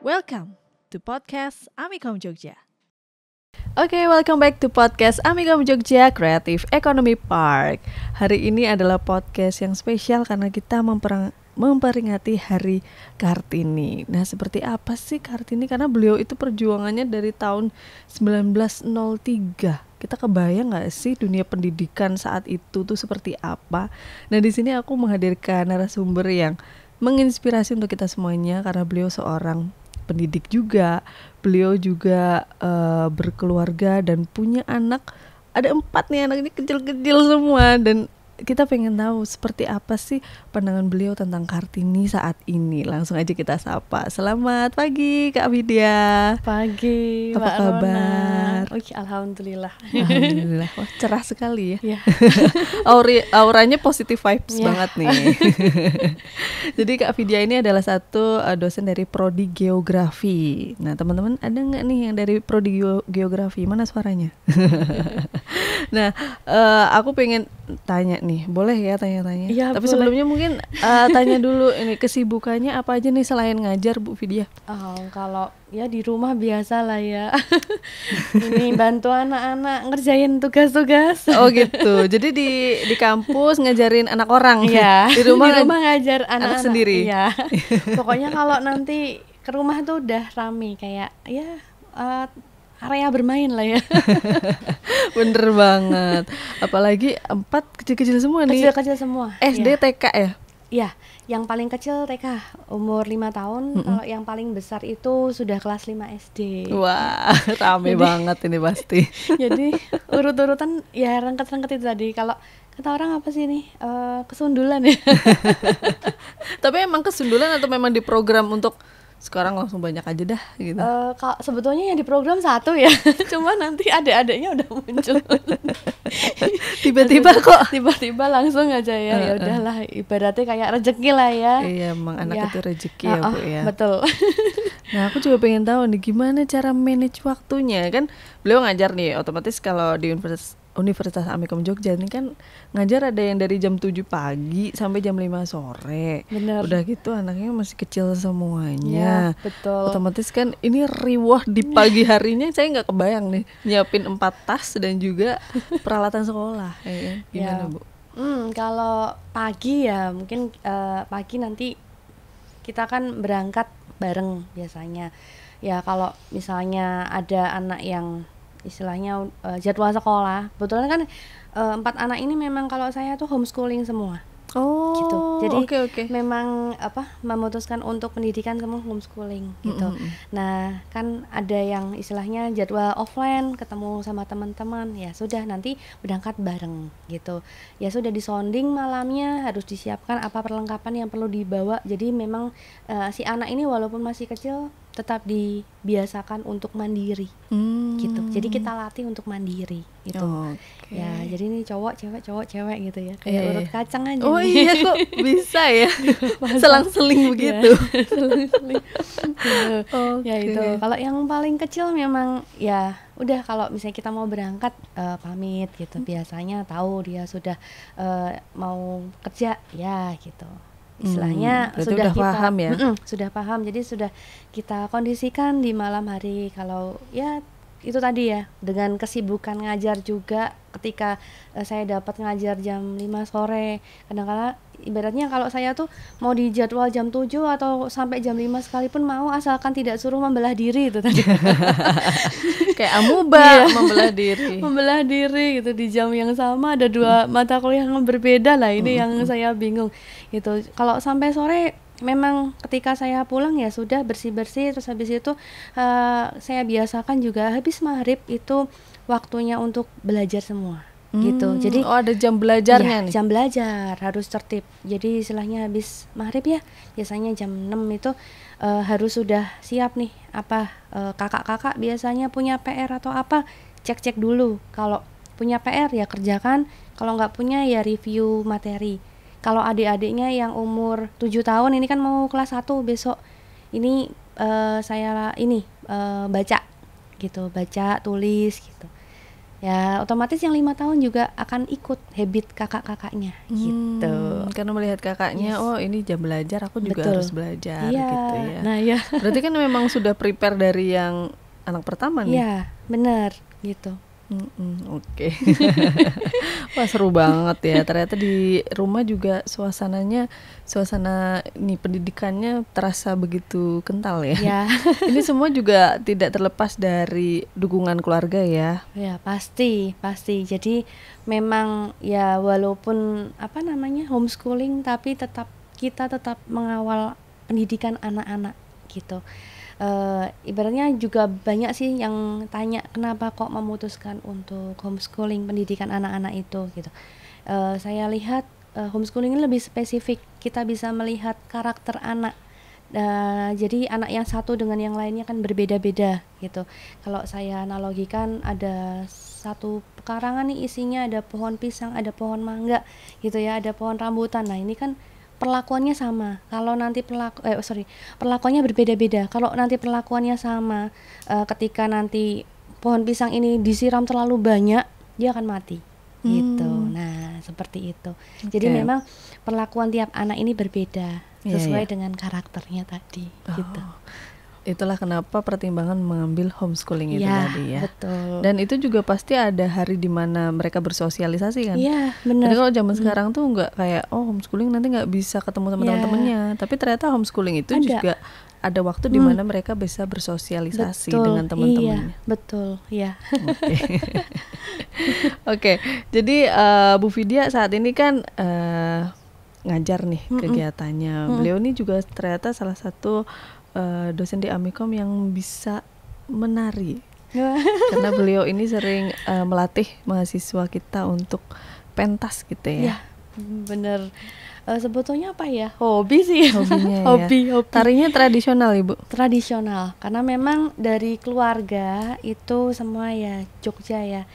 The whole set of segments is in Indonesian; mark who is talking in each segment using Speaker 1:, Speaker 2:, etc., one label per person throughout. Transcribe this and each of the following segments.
Speaker 1: Welcome to podcast Amikom Jogja. Oke, welcome back to podcast Amikom Jogja Creative Economy Park. Hari ini adalah podcast yang spesial karena kita memperingati Hari Kartini. Nah, seperti apa sih Kartini? Karena beliau itu perjuangannya dari tahun 1903. Kita kebayang nggak sih dunia pendidikan saat itu tuh seperti apa? Nah, di sini aku menghadirkan narasumber yang menginspirasi untuk kita semuanya karena beliau seorang pendidik juga. Beliau juga berkeluarga dan punya anak. Ada 4 nih, anak ini kecil-kecil semua. Dan kita pengen tahu seperti apa sih pandangan beliau tentang Kartini saat ini. Langsung aja kita sapa. Selamat pagi Kak Vidya.
Speaker 2: Pagi,
Speaker 1: apa
Speaker 2: Mbak
Speaker 1: kabar?
Speaker 2: Alhamdulillah.
Speaker 1: Alhamdulillah. Wah, cerah sekali ya.
Speaker 2: Ya.
Speaker 1: Auranya positive vibes
Speaker 2: Ya.
Speaker 1: banget nih. Jadi Kak Vidya ini adalah satu dosen dari Prodi Geografi. Nah, teman-teman ada nggak nih yang dari Prodi Geografi? Mana suaranya? Nah, aku pengen tanya nih, boleh ya tanya-tanya?
Speaker 2: Ya,
Speaker 1: Tapi
Speaker 2: boleh.
Speaker 1: sebelumnya mungkin tanya dulu ini kesibukannya apa aja nih selain ngajar Bu Vidya?
Speaker 2: Kalau ya di rumah biasa lah ya. Ini bantu anak-anak ngerjain tugas-tugas.
Speaker 1: Oh gitu. Jadi di kampus ngajarin anak orang.
Speaker 2: Iya.
Speaker 1: Di rumah
Speaker 2: ngajar anak-anak
Speaker 1: sendiri.
Speaker 2: Iya. Pokoknya kalau nanti ke rumah tuh udah rame kayak ya area bermain lah ya.
Speaker 1: Bener banget. Apalagi 4 kecil-kecil semua nih.
Speaker 2: Kecil-kecil semua.
Speaker 1: SD,
Speaker 2: ya.
Speaker 1: TK ya?
Speaker 2: Ya, yang paling kecil TK umur 5 tahun. Kalau yang paling besar itu sudah kelas 5 SD.
Speaker 1: Wah, rame banget ini pasti.
Speaker 2: Jadi urut-urutan ya rengket-rengket itu tadi. Kalau kata orang apa sih ini kesundulan ya.
Speaker 1: Tapi emang kesundulan atau memang diprogram untuk sekarang langsung banyak aja dah gitu?
Speaker 2: Sebetulnya yang di program satu ya. Cuma nanti adik-adiknya udah muncul.
Speaker 1: Tiba-tiba kok.
Speaker 2: Tiba-tiba langsung aja ya. Ya udahlah, ibaratnya kayak rezeki lah ya.
Speaker 1: Iya, emang anak
Speaker 2: Ya.
Speaker 1: itu rezeki ya Bu ya.
Speaker 2: Betul.
Speaker 1: Nah, aku juga pengen tahu nih gimana cara manage waktunya. Kan beliau ngajar nih, otomatis kalau di Universitas Amikom Jogja ini kan ngajar ada yang dari jam 7 pagi sampai jam 5 sore.
Speaker 2: Bener.
Speaker 1: Udah gitu anaknya masih kecil semuanya.
Speaker 2: Ya, betul.
Speaker 1: Otomatis kan ini riwah di pagi harinya, saya nggak kebayang nih nyiapin 4 tas dan juga peralatan sekolah. Ya kan? Gimana
Speaker 2: Ya.
Speaker 1: Bu?
Speaker 2: Kalau pagi ya mungkin pagi nanti kita kan berangkat bareng biasanya. Ya kalau misalnya ada anak yang istilahnya jadwal sekolah, kebetulan kan 4 anak ini memang kalau saya tuh homeschooling semua.
Speaker 1: Oh,
Speaker 2: Gitu. Jadi
Speaker 1: oke.
Speaker 2: memang memutuskan untuk pendidikan semua homeschooling gitu. Nah, kan ada yang istilahnya jadwal offline ketemu sama teman-teman, ya sudah nanti berangkat bareng gitu. Ya sudah disonding malamnya harus disiapkan apa perlengkapan yang perlu dibawa. Jadi memang si anak ini walaupun masih kecil tetap dibiasakan untuk mandiri gitu. Jadi kita latih untuk mandiri gitu.
Speaker 1: Oke.
Speaker 2: Ya, jadi ini cowok cewek gitu ya. Kayak urut kacang aja.
Speaker 1: Oh
Speaker 2: nih.
Speaker 1: iya, kok bisa ya? Selang-seling begitu.
Speaker 2: Seling-seling. Gitu.
Speaker 1: Oke.
Speaker 2: Ya itu. Kalau yang paling kecil memang ya udah kalau misalnya kita mau berangkat pamit gitu. Biasanya tahu dia sudah mau kerja ya gitu. Istilahnya
Speaker 1: berarti
Speaker 2: sudah
Speaker 1: udah
Speaker 2: kita
Speaker 1: paham ya?
Speaker 2: Sudah paham. Jadi sudah kita kondisikan di malam hari kalau ya itu tadi ya, dengan kesibukan ngajar juga ketika saya dapat ngajar jam 5 sore. Kadang-kadang ibaratnya kalau saya tuh mau di jadwal jam 7 atau sampai jam 5 sekalipun mau, asalkan tidak suruh membelah diri itu tadi.
Speaker 1: Kayak amuba membelah diri.
Speaker 2: Membelah diri gitu di jam yang sama ada 2 mata kuliah yang berbeda lah, ini yang saya bingung gitu. Kalau sampai sore memang ketika saya pulang ya sudah bersih-bersih, terus habis itu saya biasakan juga habis maghrib itu waktunya untuk belajar semua gitu. Jadi
Speaker 1: ada jam belajarnya nih.
Speaker 2: jam belajar harus tertib. Jadi istilahnya habis maghrib ya biasanya jam 6 itu harus sudah siap nih kakak-kakak biasanya punya PR atau apa, cek-cek dulu. Kalau punya PR ya kerjakan, kalau nggak punya ya review materi. Kalau adik-adiknya yang umur 7 tahun ini kan mau kelas 1 besok, ini saya baca gitu, baca, tulis gitu. ya otomatis yang 5 tahun juga akan ikut habit kakak-kakaknya gitu.
Speaker 1: Karena melihat kakaknya, oh ini jam belajar, aku juga
Speaker 2: Betul.
Speaker 1: harus belajar
Speaker 2: Iya,
Speaker 1: gitu ya.
Speaker 2: nah ya.
Speaker 1: Berarti kan memang sudah prepare dari yang anak pertama nih.
Speaker 2: Iya, benar gitu.
Speaker 1: Oke. Wah seru banget ya. Ternyata di rumah juga suasana nih pendidikannya terasa begitu kental ya.
Speaker 2: Ya.
Speaker 1: Ini semua juga tidak terlepas dari dukungan keluarga ya.
Speaker 2: Ya pasti. Jadi memang ya walaupun homeschooling, tapi kita tetap mengawal pendidikan anak-anak gitu. Ibaratnya juga banyak sih yang tanya kenapa kok memutuskan untuk homeschooling pendidikan anak-anak itu gitu. Saya lihat homeschooling ini lebih spesifik, kita bisa melihat karakter anak. Jadi anak yang satu dengan yang lainnya kan berbeda-beda gitu. Kalau saya analogikan, ada satu pekarangan nih isinya ada pohon pisang, ada pohon mangga gitu ya, ada pohon rambutan. Nah ini kan perlakuannya sama. Kalau nanti perlakuannya berbeda-beda. Kalau nanti perlakuannya sama, ketika nanti pohon pisang ini disiram terlalu banyak, dia akan mati. Gitu. Nah, seperti itu. Jadi memang perlakuan tiap anak ini berbeda sesuai dengan karakternya tadi. Gitu.
Speaker 1: Itulah kenapa pertimbangan mengambil homeschooling itu tadi ya.
Speaker 2: Betul.
Speaker 1: Dan itu juga pasti ada hari di mana mereka bersosialisasi kan.
Speaker 2: Iya, benar.
Speaker 1: Jadi kalau zaman sekarang tuh nggak kayak homeschooling nanti nggak bisa ketemu sama teman-temannya. Tapi ternyata homeschooling itu juga ada waktu di mana mereka bisa bersosialisasi dengan teman-temannya.
Speaker 2: Iya, betul. Iya.
Speaker 1: Oke. Jadi Bu Vidya saat ini kan ngajar nih kegiatannya. Beliau ini juga ternyata salah satu dosen di Amikom yang bisa menari. Karena beliau ini sering melatih mahasiswa kita untuk pentas gitu ya.
Speaker 2: Ya, bener. Sebetulnya apa ya? Hobi sih.
Speaker 1: Hobinya
Speaker 2: hobi.
Speaker 1: Tarinya tradisional Ibu?
Speaker 2: Tradisional, karena memang dari keluarga itu semua ya Jogja ya.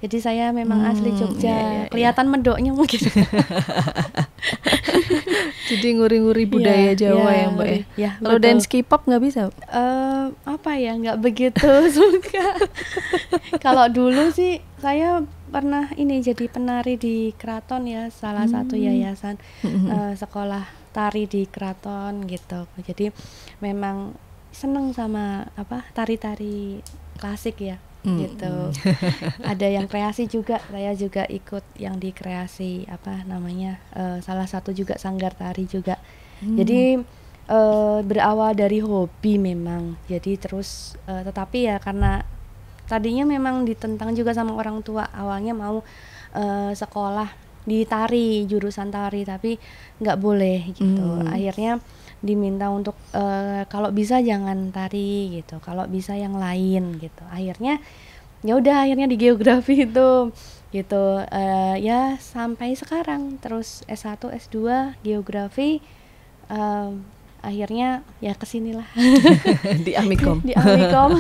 Speaker 2: Jadi saya memang asli Jogja, kelihatan medoknya mungkin.
Speaker 1: Jadi nguri-nguri budaya Jawa ya Mbak ya. Kalau dance K-pop nggak bisa?
Speaker 2: Nggak begitu suka. Kalau dulu sih saya pernah jadi penari di keraton ya, salah satu yayasan sekolah tari di keraton gitu. Jadi memang seneng sama tari-tari klasik ya. Gitu. Ada yang kreasi juga, saya juga ikut yang di kreasi salah satu juga sanggar tari juga. Jadi berawal dari hobi memang. Jadi terus tetapi ya karena tadinya memang ditentang juga sama orang tua, awalnya mau sekolah di tari, jurusan tari, tapi nggak boleh gitu. Akhirnya diminta untuk kalau bisa jangan tari gitu, kalau bisa yang lain gitu. Akhirnya di geografi itu gitu ya sampai sekarang, terus S1 S2 geografi, akhirnya ya kesinilah
Speaker 1: di Amikom.
Speaker 2: Di Amikom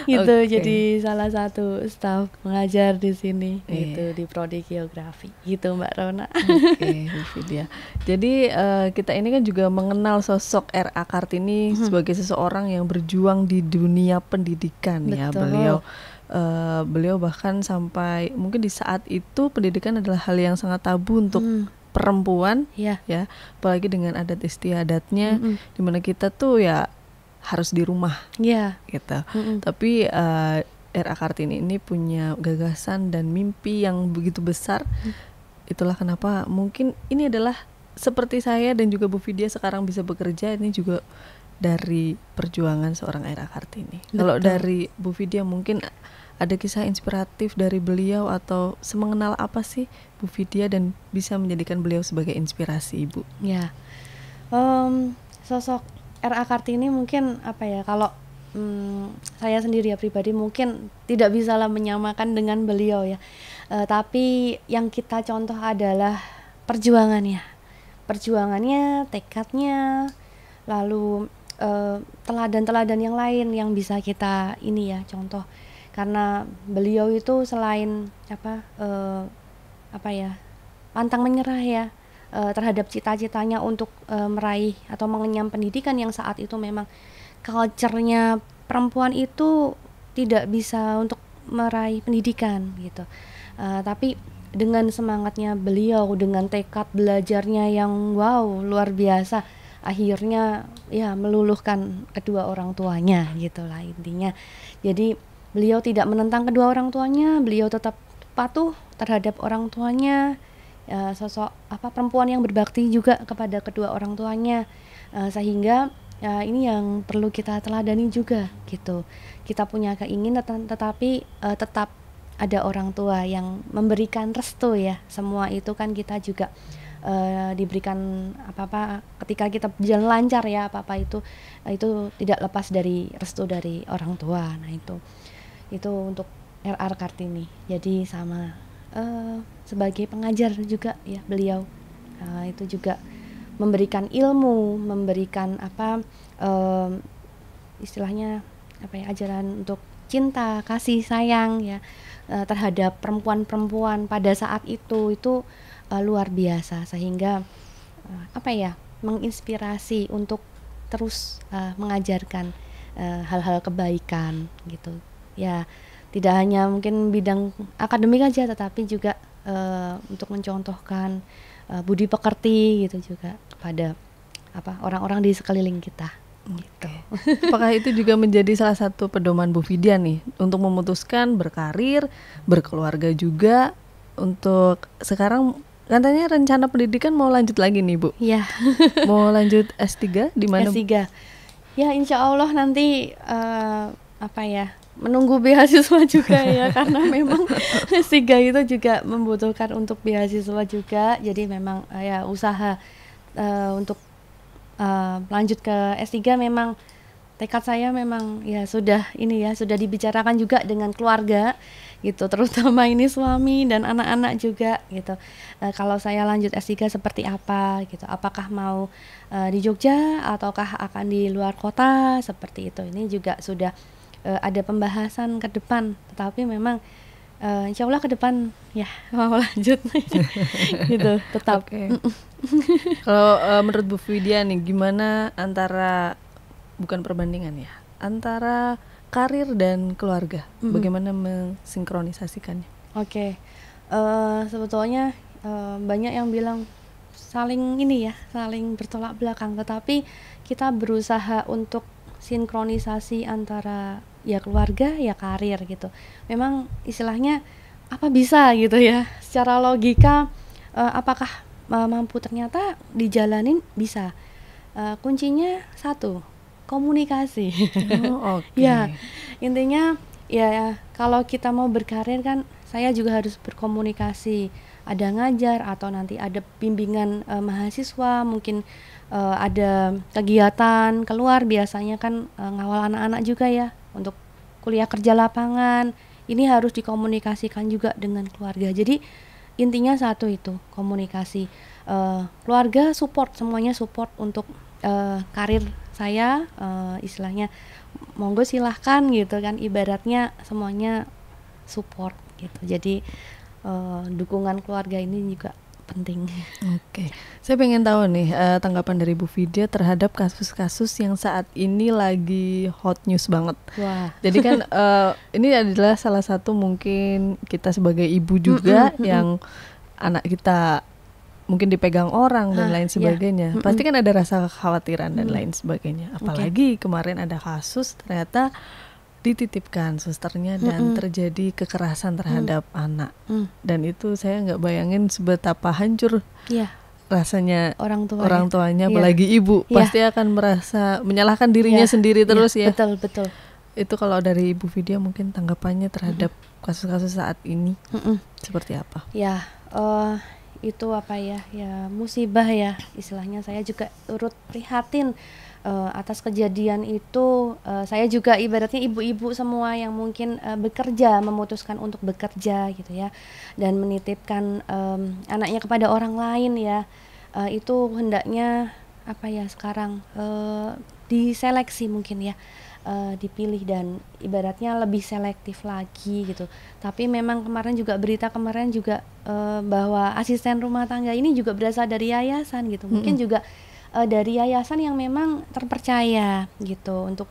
Speaker 2: gitu. Jadi salah satu staf mengajar di sini gitu di prodi geografi gitu Mbak Rona.
Speaker 1: Bu Vidya. Jadi kita ini kan juga mengenal sosok R.A. Kartini sebagai seseorang yang berjuang di dunia pendidikan. Betul. Ya. Beliau bahkan sampai mungkin di saat itu pendidikan adalah hal yang sangat tabu untuk perempuan ya, apalagi dengan adat istiadatnya di mana kita tuh ya harus di rumah gitu. Tapi R.A. Kartini ini punya gagasan dan mimpi yang begitu besar. Itulah kenapa mungkin ini adalah seperti saya dan juga Bu Vidya sekarang bisa bekerja, ini juga dari perjuangan seorang R.A. Kartini. Kalau dari Bu Vidya mungkin ada kisah inspiratif dari beliau atau semengenal apa sih Bu Vidya dan bisa menjadikan beliau sebagai inspirasi Ibu?
Speaker 2: Ya, sosok R.A. Kartini mungkin kalau saya sendiri ya pribadi mungkin tidak bisa lah menyamakan dengan beliau ya. Tapi yang kita contoh adalah perjuangannya, tekadnya, lalu teladan-teladan yang lain yang bisa kita contoh. Karena beliau itu selain pantang menyerah ya terhadap cita-citanya untuk meraih atau mengenyam pendidikan yang saat itu memang culture-nya perempuan itu tidak bisa untuk meraih pendidikan gitu. Tapi dengan semangatnya beliau, dengan tekad belajarnya yang wow luar biasa, akhirnya ya meluluhkan kedua orang tuanya gitulah intinya. Jadi beliau tidak menentang kedua orang tuanya, beliau tetap patuh terhadap orang tuanya, sosok perempuan yang berbakti juga kepada kedua orang tuanya, sehingga ini yang perlu kita teladani juga gitu. Kita punya keinginan tetapi tetap ada orang tua yang memberikan restu ya. Semua itu kan kita juga diberikan apa-apa ketika kita berjalan lancar ya, apa-apa itu tidak lepas dari restu dari orang tua. Nah itu untuk RR Kartini. Jadi sama sebagai pengajar juga ya beliau itu juga memberikan ilmu, memberikan istilahnya ajaran untuk cinta, kasih sayang ya terhadap perempuan-perempuan pada saat itu luar biasa, sehingga menginspirasi untuk terus mengajarkan hal-hal kebaikan gitu ya, tidak hanya mungkin bidang akademik aja tetapi juga untuk mencontohkan budi pekerti gitu juga kepada orang-orang di sekeliling kita. Gitu.
Speaker 1: Apakah itu juga menjadi salah satu pedoman Bu Vidya nih untuk memutuskan berkarir, berkeluarga juga? Untuk sekarang katanya rencana pendidikan mau lanjut lagi nih Bu?
Speaker 2: Iya.
Speaker 1: Mau lanjut S3 di mana?
Speaker 2: S3. Ya insya Allah nanti menunggu beasiswa juga ya karena memang S3 itu juga membutuhkan untuk beasiswa juga. Jadi memang usaha untuk lanjut ke S3 memang tekad saya memang ya sudah dibicarakan juga dengan keluarga gitu, terutama ini suami dan anak-anak juga gitu. Kalau saya lanjut S3 seperti apa gitu, apakah mau di Jogja ataukah akan di luar kota seperti itu. Ini juga sudah ada pembahasan ke depan, tetapi memang insya Allah ke depan ya mau lanjut gitu tetap.
Speaker 1: Kalau menurut Bu Vidya nih, gimana bukan perbandingan ya, antara karir dan keluarga, bagaimana mensinkronisasikannya?
Speaker 2: Sebetulnya banyak yang bilang saling bertolak belakang, tetapi kita berusaha untuk sinkronisasi antara ya keluarga ya karir gitu. Memang istilahnya bisa gitu ya, secara logika apakah mampu, ternyata dijalanin bisa. Kuncinya satu, komunikasi. Ya intinya ya kalau kita mau berkarir kan saya juga harus berkomunikasi, ada ngajar atau nanti ada bimbingan mahasiswa, mungkin ada kegiatan keluar, biasanya kan ngawal anak-anak juga ya untuk kuliah kerja lapangan. Ini harus dikomunikasikan juga dengan keluarga. Jadi intinya satu itu, komunikasi. Keluarga support, semuanya support untuk karir saya, istilahnya monggo silahkan gitu kan, ibaratnya semuanya support gitu. Jadi dukungan keluarga ini juga penting.
Speaker 1: Saya pengen tahu nih tanggapan dari Bu Vidya terhadap kasus-kasus yang saat ini lagi hot news banget.
Speaker 2: Wah.
Speaker 1: Jadi kan ini adalah salah satu mungkin kita sebagai ibu juga yang anak kita mungkin dipegang orang dan lain sebagainya. Pasti kan ada rasa kekhawatiran dan lain sebagainya. Apalagi kemarin ada kasus ternyata dititipkan susternya dan terjadi kekerasan terhadap anak. Dan itu saya nggak bayangin sebetapa hancur rasanya orang tuanya, apalagi ibu pasti akan merasa menyalahkan dirinya sendiri terus ya.
Speaker 2: Betul.
Speaker 1: Itu kalau dari Ibu Vidya mungkin tanggapannya terhadap kasus-kasus saat ini seperti apa?
Speaker 2: Itu musibah ya istilahnya. Saya juga turut prihatin atas kejadian itu. Saya juga ibaratnya ibu-ibu semua yang mungkin bekerja, memutuskan untuk bekerja gitu ya, dan menitipkan anaknya kepada orang lain ya, itu hendaknya sekarang diseleksi mungkin ya, dipilih dan ibaratnya lebih selektif lagi gitu. Tapi memang kemarin juga bahwa asisten rumah tangga ini juga berasal dari yayasan gitu. Mungkin juga dari yayasan yang memang terpercaya gitu, untuk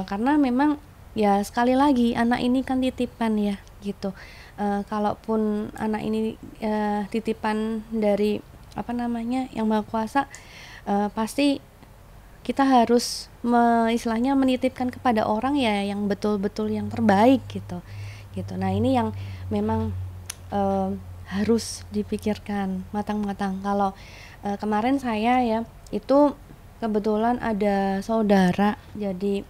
Speaker 2: karena memang ya sekali lagi anak ini kan titipan ya gitu. Kalaupun anak ini titipan dari apa namanya yang Maha Kuasa, pasti kita harus istilahnya menitipkan kepada orang ya yang betul-betul yang terbaik gitu. Nah ini yang memang harus dipikirkan matang-matang. Kalau kemarin saya ya itu kebetulan ada saudara, jadi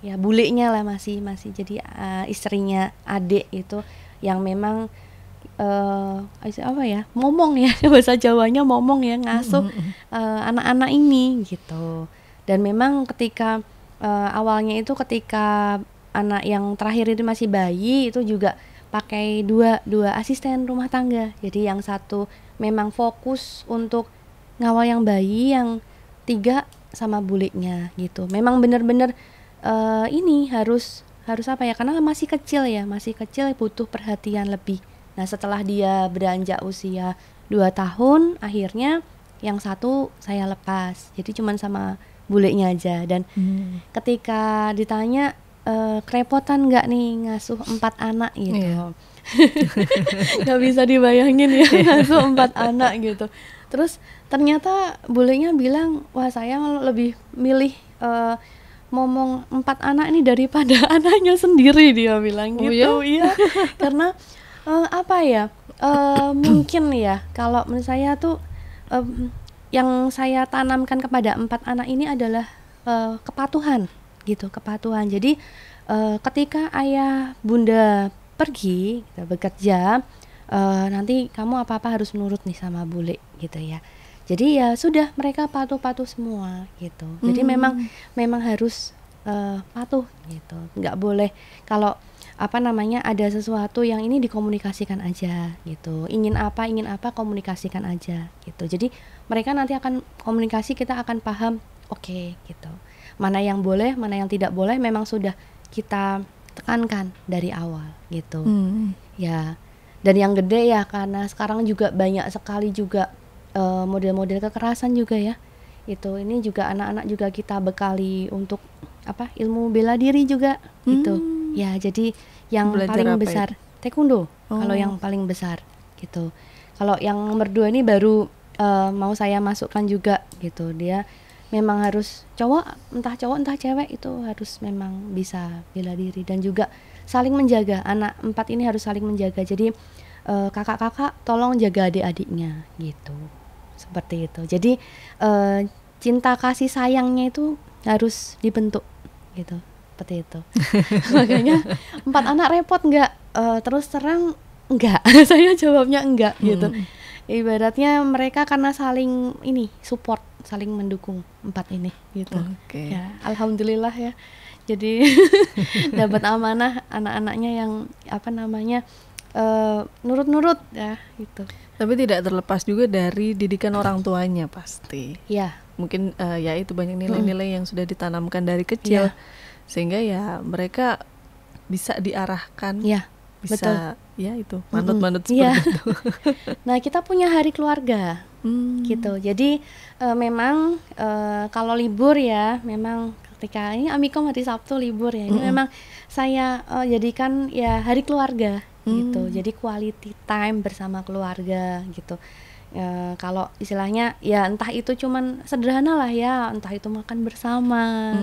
Speaker 2: ya buliknya lah masih jadi istrinya adik itu yang memang apa ya, momong ya bahasa Jawanya momong ya, ngasuh anak-anak ini gitu. Dan memang ketika awalnya itu ketika anak yang terakhir itu masih bayi itu juga pakai dua asisten rumah tangga. Jadi yang satu memang fokus untuk ngawal yang bayi, yang 3 sama buliknya gitu. Memang benar-benar ini harus apa ya, karena masih kecil butuh perhatian lebih. Nah setelah dia beranjak usia 2 tahun, akhirnya yang satu saya lepas, jadi cuman sama buliknya aja. Dan ketika ditanya kerepotan nggak nih ngasuh 4 anak gitu, nggak bisa dibayangin ya ngasuh 4 anak gitu. Terus ternyata buliknya bilang, wah saya lebih milih momong 4 anak ini daripada anaknya sendiri, dia bilang gitu. Iya, karena apa ya, mungkin ya kalau menurut saya tuh yang saya tanamkan kepada 4 anak ini adalah kepatuhan gitu, kepatuhan. Jadi ketika ayah bunda pergi gitu, bekerja, nanti kamu apa-apa harus nurut nih sama bule gitu ya. Jadi ya sudah, mereka patuh semua gitu. Jadi memang harus patuh gitu. Nggak boleh kalau apa namanya ada sesuatu yang ini dikomunikasikan aja gitu. Ingin apa komunikasikan aja gitu. Jadi mereka nanti akan komunikasi, kita akan paham, oke, gitu. Mana yang boleh, mana yang tidak boleh memang sudah kita tekankan dari awal gitu. Ya. Dan yang gede ya, karena sekarang juga banyak sekali juga model-model kekerasan juga ya. Itu ini juga anak-anak juga kita bekali untuk apa, ilmu bela diri juga gitu. Ya, jadi yang
Speaker 1: Belajar
Speaker 2: paling
Speaker 1: apa
Speaker 2: besar taekwondo. Kalau yang paling besar gitu. Kalau yang nomor 2 ini baru mau saya masukkan juga gitu. Dia memang harus entah cowok entah cewek itu harus memang bisa bela diri dan juga saling menjaga. Anak 4 ini harus saling menjaga. Jadi kakak-kakak tolong jaga adik-adiknya gitu. Seperti itu. Jadi cinta kasih sayangnya itu harus dibentuk gitu. Seperti itu. Makanya 4 anak repot nggak? Terus terang enggak. Saya jawabnya enggak gitu. Ibaratnya mereka karena saling ini support, saling mendukung 4 ini gitu. Ya, alhamdulillah ya. Jadi dapat amanah anak-anaknya yang apa namanya nurut-nurut ya gitu.
Speaker 1: Tapi tidak terlepas juga dari didikan orang tuanya pasti.
Speaker 2: Ya.
Speaker 1: Mungkin ya itu banyak nilai-nilai yang sudah ditanamkan dari kecil, sehingga ya mereka bisa diarahkan.
Speaker 2: Ya.
Speaker 1: Bisa
Speaker 2: betul.
Speaker 1: Ya itu manut-manut seperti itu.
Speaker 2: Nah kita punya hari keluarga gitu. Jadi memang kalau libur ya, memang ketika ini Amikom hari Sabtu libur ya, ini memang saya jadikan ya hari keluarga gitu. Jadi quality time bersama keluarga gitu. Kalau istilahnya ya entah itu cuman sederhana lah ya, entah itu makan bersama,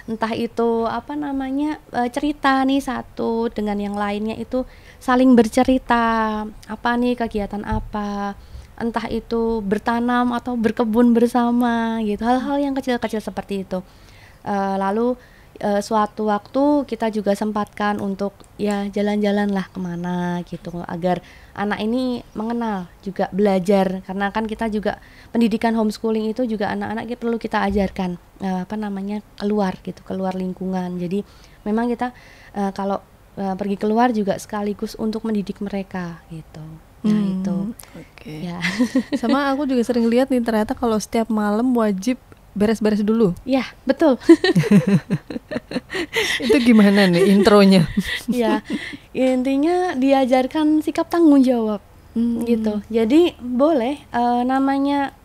Speaker 2: entah itu apa namanya cerita nih satu dengan yang lainnya itu saling bercerita apa nih kegiatan apa, entah itu bertanam atau berkebun bersama gitu, hal-hal yang kecil-kecil seperti itu. Lalu suatu waktu kita juga sempatkan untuk ya jalan-jalan lah kemana gitu, agar anak ini mengenal juga belajar, karena kan kita juga pendidikan homeschooling itu juga anak-anak perlu kita ajarkan apa namanya keluar gitu, keluar lingkungan. Jadi memang kita kalau pergi keluar juga sekaligus untuk mendidik mereka gitu. Nah itu ya.
Speaker 1: Sama aku juga sering lihat nih, ternyata kalau setiap malam wajib beres-beres dulu.
Speaker 2: Ya, betul.
Speaker 1: Itu gimana nih intronya?
Speaker 2: Ya, intinya diajarkan sikap tanggung jawab gitu. Jadi boleh namanya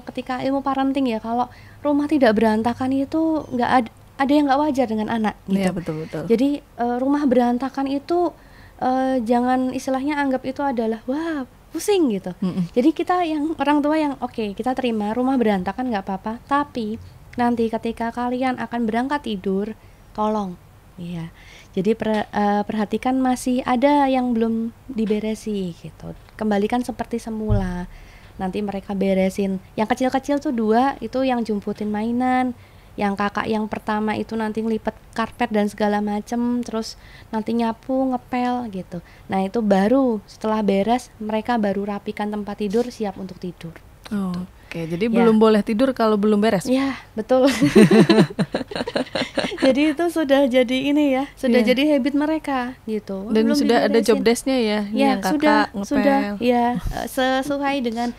Speaker 2: ketika ilmu parenting ya, kalau rumah tidak berantakan itu ada yang nggak wajar dengan anak gitu.
Speaker 1: Iya, betul.
Speaker 2: Jadi rumah berantakan itu jangan istilahnya anggap itu adalah wah pusing gitu. Jadi kita yang orang tua yang oke, kita terima rumah berantakan nggak apa-apa, tapi nanti ketika kalian akan berangkat tidur, tolong iya. Jadi perhatikan masih ada yang belum diberesi gitu. Kembalikan seperti semula. Nanti mereka beresin. Yang kecil-kecil tuh 2 itu yang jumputin mainan. Yang kakak yang pertama itu nanti ngelipet karpet dan segala macem, terus nanti nyapu, ngepel gitu. Nah itu baru setelah beres mereka baru rapikan tempat tidur, siap untuk tidur.
Speaker 1: Oke, jadi belum boleh tidur kalau belum beres.
Speaker 2: Ya betul. Jadi itu sudah jadi ini ya, sudah jadi habit mereka gitu.
Speaker 1: Dan belum sudah ada job desk-nya ya, yang kakak ngepel.
Speaker 2: Sudah ya, sesuai dengan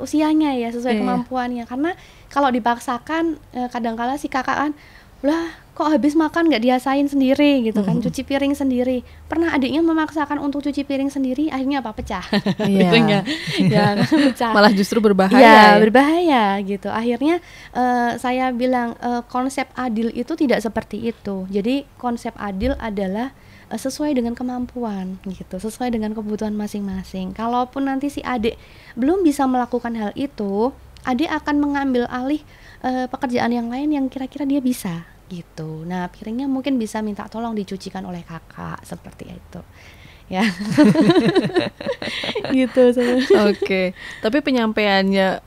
Speaker 2: usianya ya, sesuai kemampuannya. Karena kalau dipaksakan kadang-kala si kakak kan, lah kok habis makan nggak diasain sendiri gitu kan, cuci piring sendiri. Pernah adiknya memaksakan untuk cuci piring sendiri, akhirnya apa, pecah.
Speaker 1: Iya.
Speaker 2: Ya pecah.
Speaker 1: Malah justru berbahaya.
Speaker 2: Ya berbahaya gitu. Akhirnya saya bilang konsep adil itu tidak seperti itu. Jadi konsep adil adalah sesuai dengan kemampuan gitu, sesuai dengan kebutuhan masing-masing. Kalaupun nanti si adik belum bisa melakukan hal itu, adik akan mengambil alih pekerjaan yang lain yang kira-kira dia bisa gitu. Nah piringnya mungkin bisa minta tolong dicucikan oleh kakak, seperti itu ya. Gitu.
Speaker 1: Oke. Tapi penyampaiannya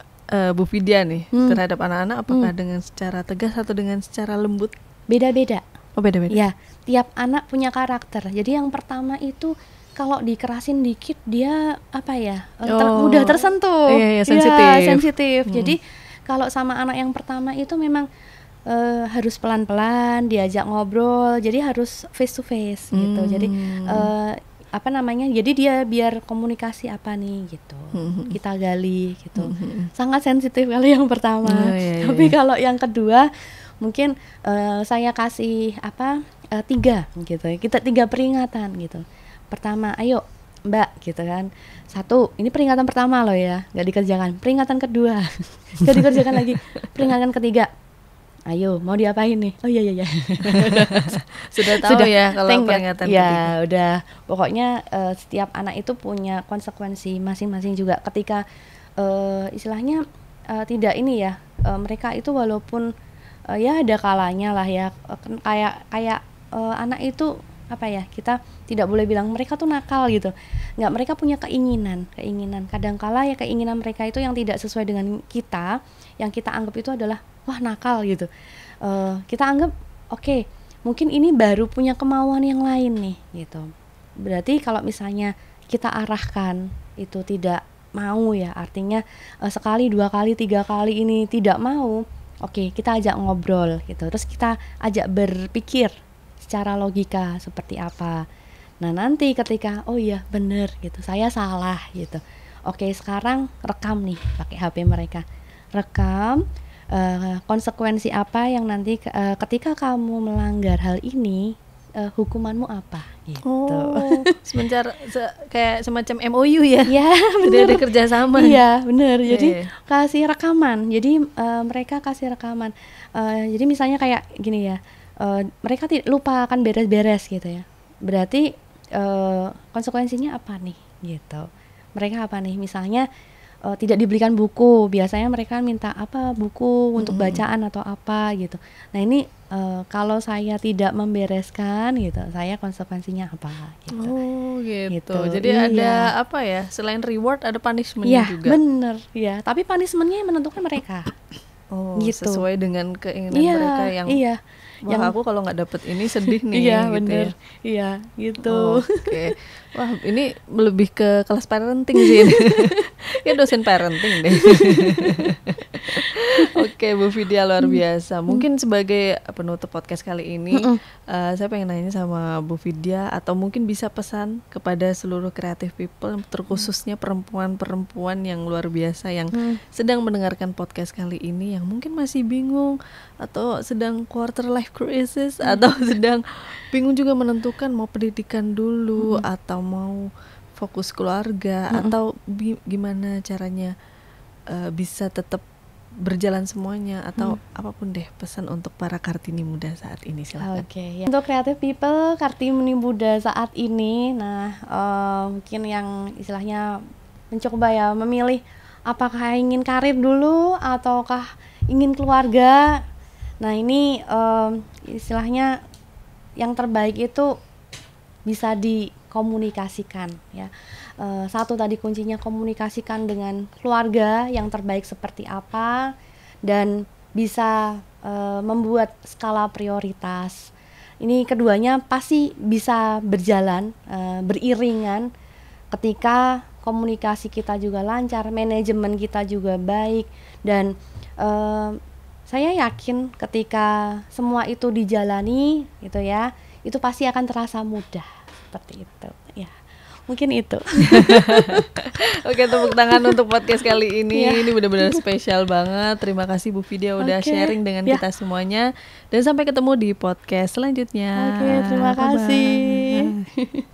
Speaker 1: Bu Vidya nih terhadap anak-anak apakah dengan secara tegas atau dengan secara lembut?
Speaker 2: Beda-beda.
Speaker 1: Oh beda-beda.
Speaker 2: Ya, tiap anak punya karakter. Jadi yang pertama itu kalau dikerasin dikit dia apa ya, mudah tersentuh.
Speaker 1: Iya, sensitif.
Speaker 2: Ya, sensitif. Jadi kalau sama anak yang pertama itu memang harus pelan-pelan, diajak ngobrol. Jadi harus face to face gitu. Jadi apa namanya? Jadi dia biar komunikasi apa nih gitu. Kita gali gitu. Sangat sensitif kalau yang pertama. Tapi kalau yang kedua mungkin saya kasih 3 gitu. Kita 3 peringatan gitu. Pertama, ayo Mbak gitu kan. 1, ini peringatan pertama loh ya, nggak dikerjakan. Peringatan kedua, nggak dikerjakan lagi. Peringatan ketiga, ayo mau diapain nih? Oh iya.
Speaker 1: Sudah tahu ya kalau peringatan
Speaker 2: ya,
Speaker 1: ketiga.
Speaker 2: Udah. Pokoknya setiap anak itu punya konsekuensi masing-masing juga. Ketika istilahnya tidak ini ya, mereka itu walaupun ya ada kalanya lah ya, kayak anak itu apa ya, kita tidak boleh bilang mereka tuh nakal gitu. Nggak, mereka punya keinginan. Kadangkala ya keinginan mereka itu yang tidak sesuai dengan kita, yang kita anggap itu adalah wah nakal gitu. Kita anggap oke, mungkin ini baru punya kemauan yang lain nih gitu. Berarti kalau misalnya kita arahkan itu tidak mau ya, artinya sekali, 2 kali, 3 kali ini tidak mau, oke, kita ajak ngobrol gitu. Terus kita ajak berpikir secara logika seperti apa. Nah nanti ketika oh iya bener gitu, saya salah gitu. Oke, sekarang rekam nih pakai HP mereka. Rekam konsekuensi apa yang nanti ketika kamu melanggar hal ini, hukumanmu apa gitu.
Speaker 1: Oh, kayak semacam MOU ya.
Speaker 2: Ya,
Speaker 1: bener. Jadi ada kerjasama.
Speaker 2: Iya, bener. Jadi kasih rekaman. Jadi mereka kasih rekaman. Jadi misalnya kayak gini ya, mereka lupa akan beres-beres gitu ya. Berarti konsekuensinya apa nih gitu. Mereka apa nih? Misalnya tidak diberikan buku. Biasanya mereka minta apa? Buku untuk bacaan atau apa gitu. Nah ini kalau saya tidak membereskan gitu, saya konsekuensinya apa gitu.
Speaker 1: Oh gitu. Jadi ada apa ya? Selain reward ada punishment-nya juga.
Speaker 2: Iya, bener. Ya, tapi punishment-nya yang menentukan mereka.
Speaker 1: Oh,
Speaker 2: gitu.
Speaker 1: Sesuai dengan keinginan mereka yang wah yang aku kalau nggak dapet ini sedih nih.
Speaker 2: Iya
Speaker 1: gitu
Speaker 2: bener.
Speaker 1: Ya.
Speaker 2: Iya gitu.
Speaker 1: Oke. Wah ini lebih ke kelas parenting sih ini. Ya dosen parenting deh. Oke Bu Vidya, luar biasa. Mungkin sebagai penutup podcast kali ini saya pengen nanya sama Bu Vidya, atau mungkin bisa pesan kepada seluruh creative people, terkhususnya perempuan-perempuan yang luar biasa yang sedang mendengarkan podcast kali ini, yang mungkin masih bingung atau sedang quarter life crisis, atau sedang bingung juga menentukan mau pendidikan dulu atau mau fokus keluarga, atau gimana caranya bisa tetap berjalan semuanya, atau apapun deh pesan untuk para Kartini muda saat ini, silakan.
Speaker 2: Oke, ya. Untuk creative people Kartini muda saat ini, nah mungkin yang istilahnya mencoba ya memilih apakah ingin karir dulu ataukah ingin keluarga. Nah ini istilahnya yang terbaik itu bisa dikomunikasikan ya. Satu tadi kuncinya komunikasikan dengan keluarga yang terbaik seperti apa, dan bisa membuat skala prioritas. Ini keduanya pasti bisa berjalan beriringan ketika komunikasi kita juga lancar, manajemen kita juga baik, dan saya yakin ketika semua itu dijalani gitu ya, itu pasti akan terasa mudah seperti itu ya. Mungkin itu.
Speaker 1: Oke, tepuk tangan untuk podcast kali ini. Ini benar-benar spesial banget. Terima kasih Bu Vidya udah sharing dengan kita semuanya. Dan sampai ketemu di podcast selanjutnya.
Speaker 2: Terima kasih.